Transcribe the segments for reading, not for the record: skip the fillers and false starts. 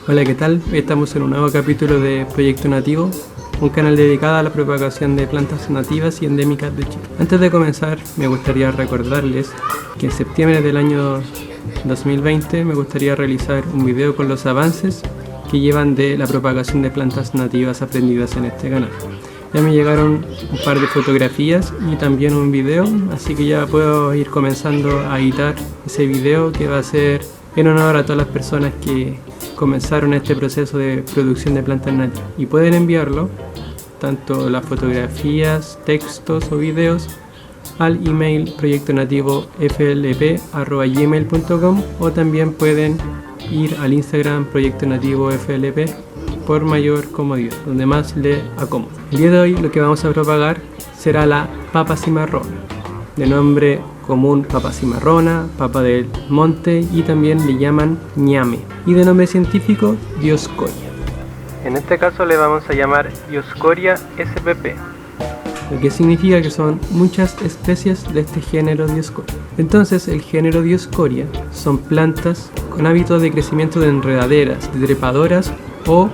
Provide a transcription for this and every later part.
Hola, ¿qué tal? Hoy estamos en un nuevo capítulo de Proyecto Nativo, un canal dedicado a la propagación de plantas nativas y endémicas de Chile. Antes de comenzar, me gustaría recordarles que en septiembre del año 2020 me gustaría realizar un video con los avances que llevan de la propagación de plantas nativas aprendidas en este canal. Ya me llegaron un par de fotografías y también un video, así que ya puedo ir comenzando a editar ese video que va a ser en honor a todas las personas que comenzaron este proceso de producción de plantas nativas. Y pueden enviarlo, tanto las fotografías, textos o videos, al email proyectonativoflp@gmail.com, o también pueden ir al Instagram proyectonativoflp por mayor comodidad, donde más le acomode. El día de hoy lo que vamos a propagar será la papa cimarrona, de nombre común papa cimarrona, papa del monte, y también le llaman ñame, y de nombre científico Dioscorea. En este caso le vamos a llamar Dioscorea spp, lo que significa que son muchas especies de este género Dioscorea. Entonces el género Dioscorea son plantas con hábitos de crecimiento de enredaderas, de trepadoras o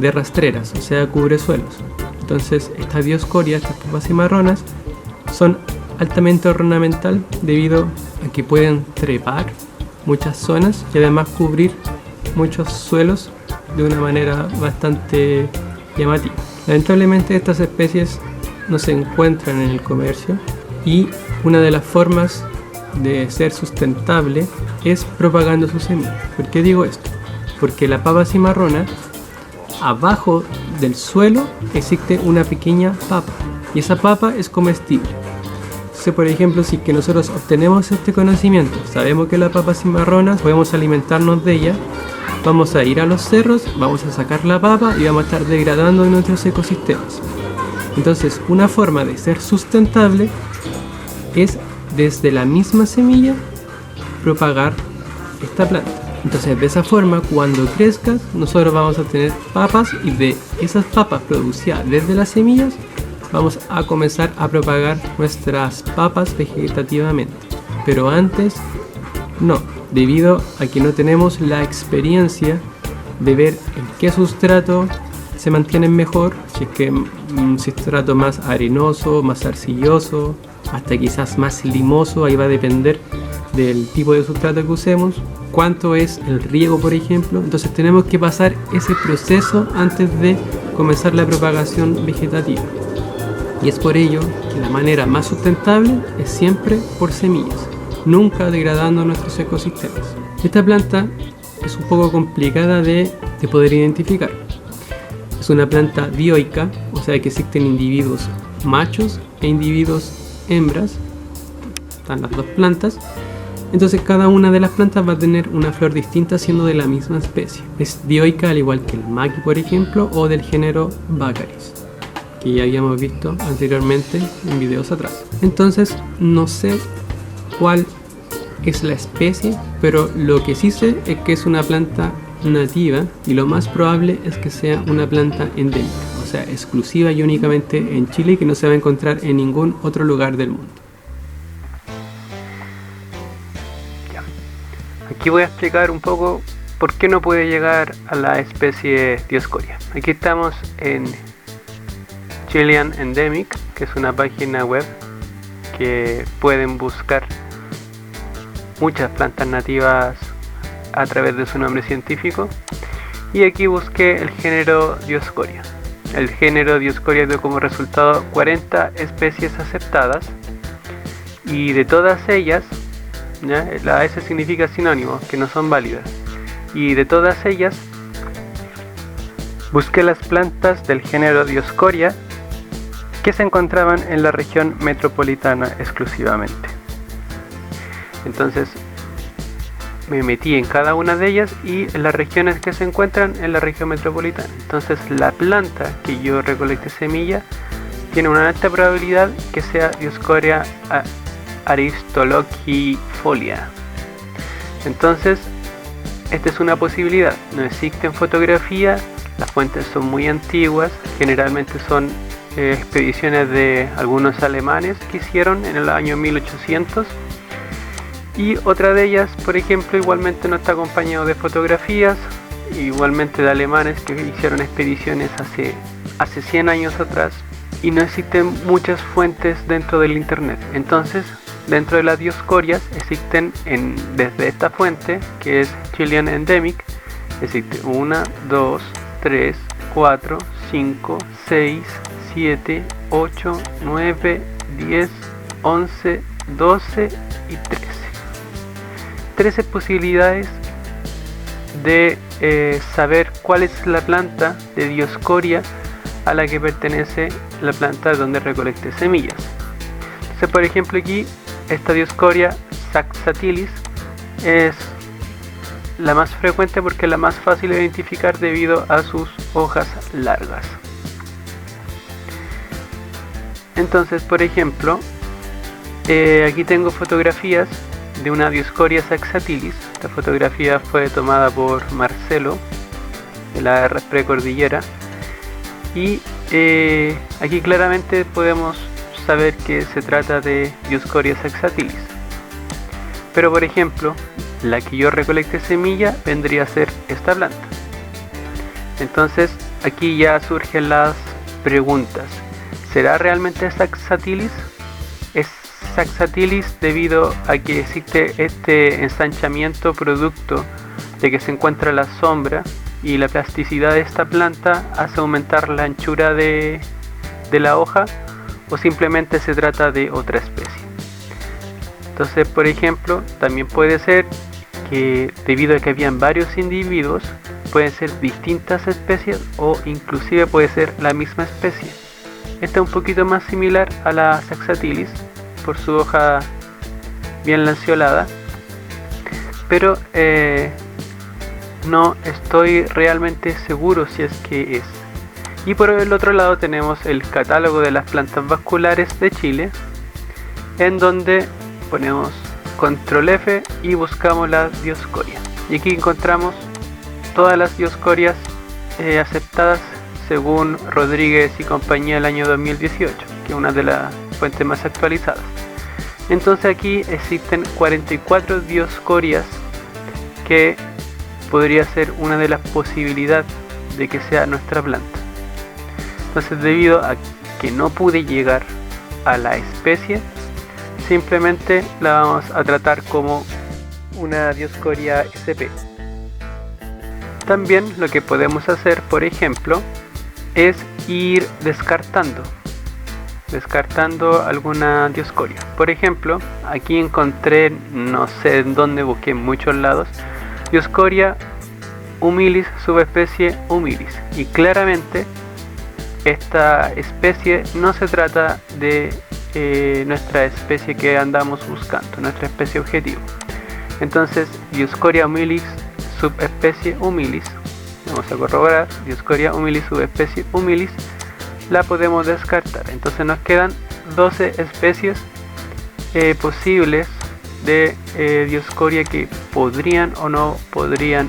de rastreras, o sea, cubresuelos. Entonces estas Dioscorea, estas papas cimarronas, son altamente ornamental debido a que pueden trepar muchas zonas y además cubrir muchos suelos de una manera bastante llamativa. Lamentablemente estas especies no se encuentran en el comercio, y una de las formas de ser sustentable es propagando sus semillas. ¿Por qué digo esto? Porque la papa cimarrona, abajo del suelo existe una pequeña papa, y esa papa es comestible. Entonces, por ejemplo, si que nosotros obtenemos este conocimiento, sabemos que la papa cimarrona podemos alimentarnos de ella, vamos a ir a los cerros, vamos a sacar la papa y vamos a estar degradando nuestros ecosistemas. Entonces, una forma de ser sustentable es desde la misma semilla propagar esta planta. Entonces, de esa forma, cuando crezcas, nosotros vamos a tener papas, y de esas papas producidas desde las semillas vamos a comenzar a propagar nuestras papas vegetativamente. Pero antes no, debido a que no tenemos la experiencia de ver en qué sustrato se mantienen mejor, si es que un sustrato más arenoso, más arcilloso, hasta quizás más limoso. Ahí va a depender del tipo de sustrato que usemos, cuánto es el riego, por ejemplo. Entonces tenemos que pasar ese proceso antes de comenzar la propagación vegetativa. Y es por ello que la manera más sustentable es siempre por semillas, nunca degradando nuestros ecosistemas. Esta planta es un poco complicada de poder identificar. Es una planta dioica, o sea que existen individuos machos e individuos hembras. Están las dos plantas. Entonces cada una de las plantas va a tener una flor distinta siendo de la misma especie. Es dioica al igual que el maqui, por ejemplo, o del género Baccharis, que ya habíamos visto anteriormente en videos atrás. Entonces no sé cuál es la especie, pero lo que sí sé es que es una planta nativa, y lo más probable es que sea una planta endémica, o sea, exclusiva y únicamente en Chile, que no se va a encontrar en ningún otro lugar del mundo. Aquí voy a explicar un poco por qué no puede llegar a la especie Dioscorea. Aquí estamos en Chilean Endemic, que es una página web que pueden buscar muchas plantas nativas a través de su nombre científico, y aquí busqué el género Dioscorea. El género Dioscorea dio como resultado 40 especies aceptadas, y de todas ellas, ¿ya? La S significa sinónimo, que no son válidas, y de todas ellas busqué las plantas del género Dioscorea que se encontraban en la región metropolitana exclusivamente. Entonces me metí en cada una de ellas y en las regiones que se encuentran en la región metropolitana. Entonces la planta que yo recolecté semilla tiene una alta probabilidad que sea Dioscorea aristolochifolia. Entonces esta es una posibilidad. No existen fotografías, las fuentes son muy antiguas, generalmente son expediciones de algunos alemanes que hicieron en el año 1800, y otra de ellas, por ejemplo, igualmente no está acompañado de fotografías, igualmente de alemanes que hicieron expediciones hace 100 años atrás, y no existen muchas fuentes dentro del internet. Entonces, dentro de las Dioscorias existen desde esta fuente, que es Chilean Endemic, existe 1, 2, 3, 4, 5, 6, 7, 8, 9, 10, 11, 12 y 13. 13 posibilidades de saber cuál es la planta de Dioscoria a la que pertenece la planta donde recolecte semillas. Entonces, por ejemplo, aquí esta Dioscoria saxatilis es la más frecuente porque es la más fácil de identificar debido a sus hojas largas. Entonces, por ejemplo, aquí tengo fotografías de una Dioscoria saxatilis. Esta fotografía fue tomada por Marcelo de la precordillera, y aquí claramente podemos saber que se trata de Dioscoria saxatilis. Pero por ejemplo, la que yo recolecté semilla vendría a ser esta planta. Entonces aquí ya surgen las preguntas: ¿será realmente saxatilis? ¿Es saxatilis debido a que existe este ensanchamiento producto de que se encuentra la sombra y la plasticidad de esta planta hace aumentar la anchura de la hoja, o simplemente se trata de otra especie? Entonces, por ejemplo, también puede ser que debido a que habían varios individuos, pueden ser distintas especies o inclusive puede ser la misma especie. Esta es un poquito más similar a la saxatilis por su hoja bien lanceolada, pero no estoy realmente seguro si es que es. Y por el otro lado tenemos el catálogo de las plantas vasculares de Chile, en donde ponemos control F y buscamos las Dioscorias, y aquí encontramos todas las Dioscorias aceptadas según Rodríguez y compañía del año 2018, que es una de las fuentes más actualizadas. Entonces aquí existen 44 Dioscorias, que podría ser una de las posibilidades de que sea nuestra planta. Entonces, debido a que no pude llegar a la especie, simplemente la vamos a tratar como una Dioscoria sp. También lo que podemos hacer, por ejemplo, es ir descartando alguna Dioscoria. Por ejemplo, aquí encontré, no sé en dónde, busqué en muchos lados, Dioscoria humilis subespecie humilis, y claramente esta especie no se trata de nuestra especie que andamos buscando, nuestra especie objetivo. Entonces, Dioscoria humilis subespecie humilis, vamos a corroborar, Dioscoria humilis subespecie humilis, la podemos descartar. Entonces nos quedan 12 especies posibles de Dioscoria que podrían o no podrían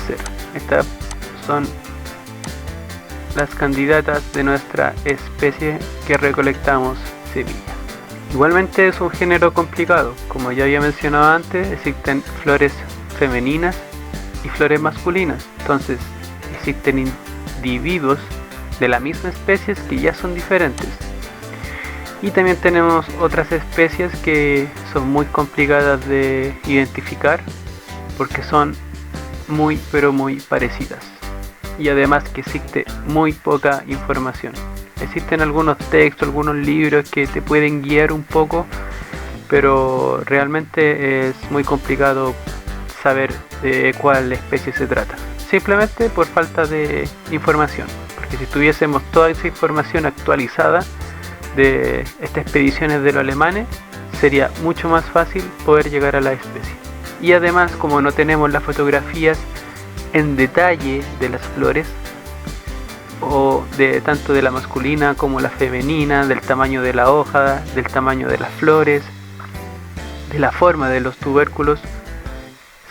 ser. Estas son las candidatas de nuestra especie que recolectamos semilla. Igualmente es un género complicado, como ya había mencionado antes, existen flores femeninas y flores masculinas. Entonces existen individuos de la misma especie que ya son diferentes. Y también tenemos otras especies que son muy complicadas de identificar porque son muy pero muy parecidas, y además que existe muy poca información. Existen algunos textos, algunos libros que te pueden guiar un poco, pero realmente es muy complicado saber de cuál especie se trata, simplemente por falta de información. Porque si tuviésemos toda esa información actualizada de estas expediciones de los alemanes, sería mucho más fácil poder llegar a la especie. Y además, como no tenemos las fotografías en detalle de las flores, o de tanto de la masculina como la femenina, del tamaño de la hoja, del tamaño de las flores, de la forma de los tubérculos,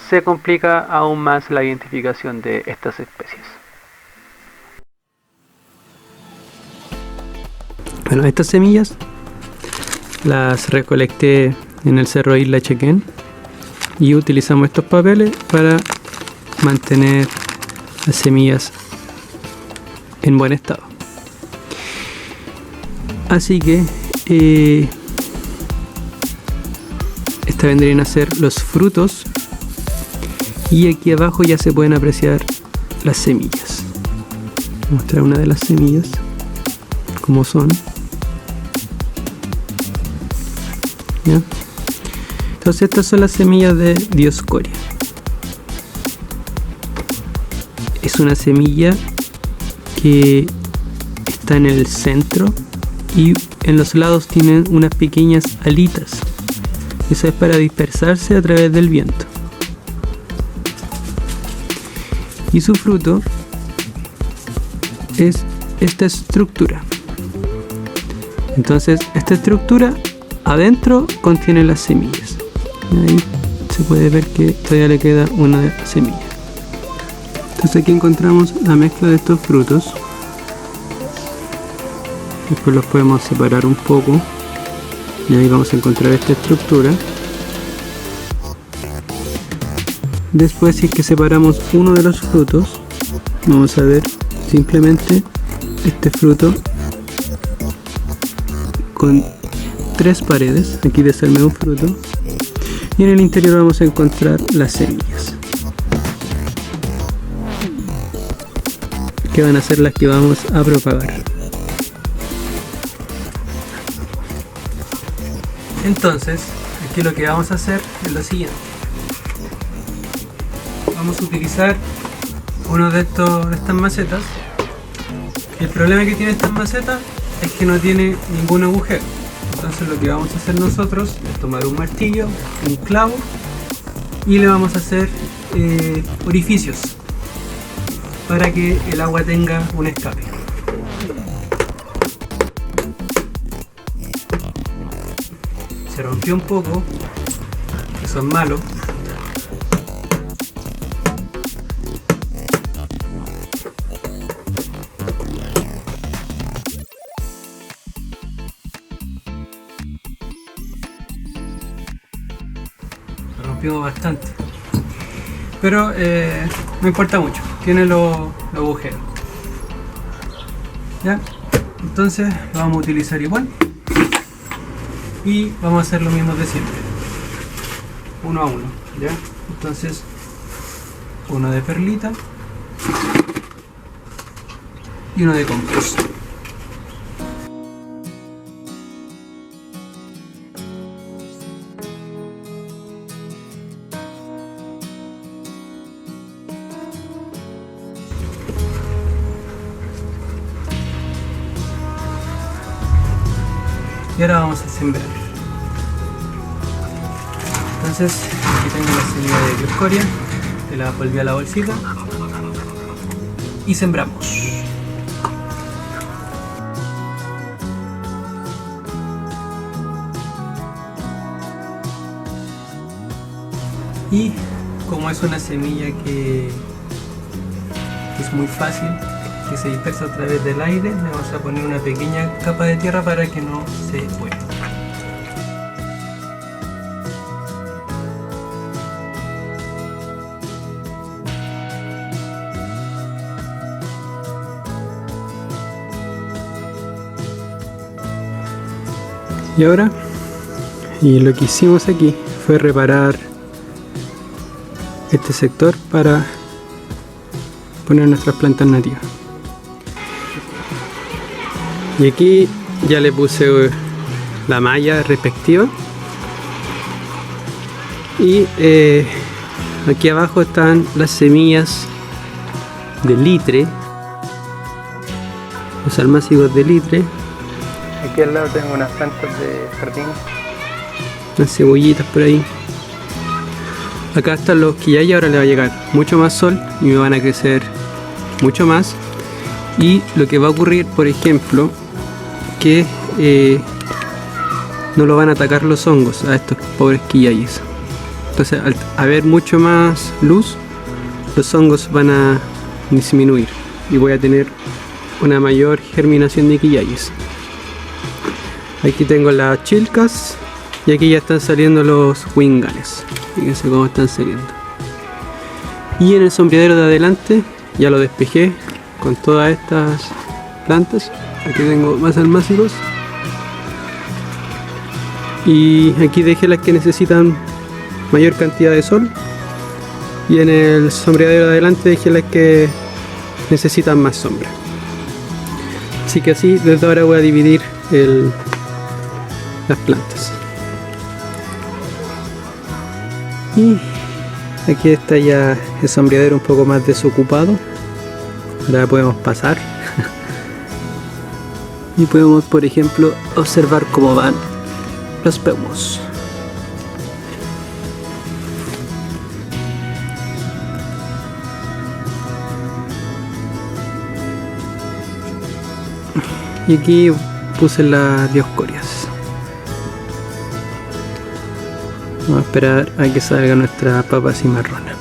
se complica aún más la identificación de estas especies. Bueno, estas semillas las recolecté en el cerro Isla Chequén y utilizamos estos papeles para mantener las semillas en buen estado. Así que estas vendrían a ser los frutos, y aquí abajo ya se pueden apreciar las semillas. Voy a mostrar una de las semillas como son. ¿Ya? Entonces estas son las semillas de Dioscorea. Es una semilla que está en el centro y en los lados tienen unas pequeñas alitas. Eso es para dispersarse a través del viento. Y su fruto es esta estructura. Entonces esta estructura adentro contiene las semillas. Y ahí se puede ver que todavía le queda una semilla. Entonces aquí encontramos la mezcla de estos frutos. Después los podemos separar un poco. Y ahí vamos a encontrar esta estructura. Después, si es que separamos uno de los frutos, vamos a ver simplemente este fruto con 3 paredes. Aquí desarmé un fruto. Y en el interior vamos a encontrar las semillas, que van a ser las que vamos a propagar. Entonces, aquí lo que vamos a hacer es lo siguiente. Vamos a utilizar uno de estas macetas. El problema que tiene estas macetas es que no tiene ningún agujero. Entonces lo que vamos a hacer nosotros es tomar un martillo, un clavo, y le vamos a hacer orificios para que el agua tenga un escape. Se rompió un poco, eso es malo. Se rompió bastante, pero no importa mucho, tiene los agujeros. ¿Ya? Entonces lo vamos a utilizar igual. Y vamos a hacer lo mismo de siempre, uno a uno, ¿ya? Entonces, uno de perlita y uno de compost. Y ahora vamos a sembrar. Entonces, aquí tengo la semilla de Dioscorea, te la volví a la bolsita y sembramos. Y como es una semilla que es muy fácil, que se dispersa a través del aire, le vamos a poner una pequeña capa de tierra para que no se vuele. Y ahora, lo que hicimos aquí fue reparar este sector para poner nuestras plantas nativas. Y aquí ya le puse la malla respectiva. Y aquí abajo están las semillas de litre, los almácigos de litre. Aquí al lado tengo unas plantas de jardín, unas cebollitas por ahí. Acá están los quillay, ahora le va a llegar mucho más sol y me van a crecer mucho más. Y lo que va a ocurrir, por ejemplo, que no lo van a atacar los hongos a estos pobres quillayes. Entonces, al haber mucho más luz, los hongos van a disminuir y voy a tener una mayor germinación de quillayes. Aquí tengo las chilcas y aquí ya están saliendo los winganes. Fíjense cómo están saliendo. Y en el sombreadero de adelante ya lo despejé con todas estas plantas. Aquí tengo más almácigos. Y aquí dejé las que necesitan mayor cantidad de sol. Y en el sombreadero de adelante dejé las que necesitan más sombra. Así que así desde ahora voy a dividir las plantas. Y aquí está ya el sombreadero un poco más desocupado. Ahora podemos pasar. Y podemos, por ejemplo, observar cómo van los peumos. Y aquí puse las dioscorias. Vamos a esperar a que salga nuestra papa cimarrona.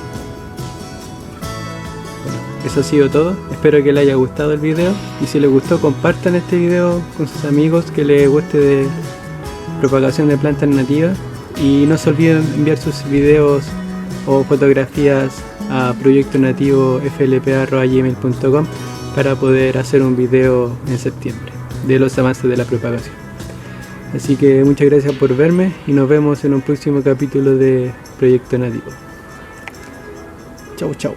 Eso ha sido todo. Espero que les haya gustado el video. Y si les gustó, compartan este video con sus amigos que les guste de propagación de plantas nativas. Y no se olviden enviar sus videos o fotografías a proyectonativoflp@gmail.com para poder hacer un video en septiembre de los avances de la propagación. Así que muchas gracias por verme y nos vemos en un próximo capítulo de Proyecto Nativo. Chau, chau.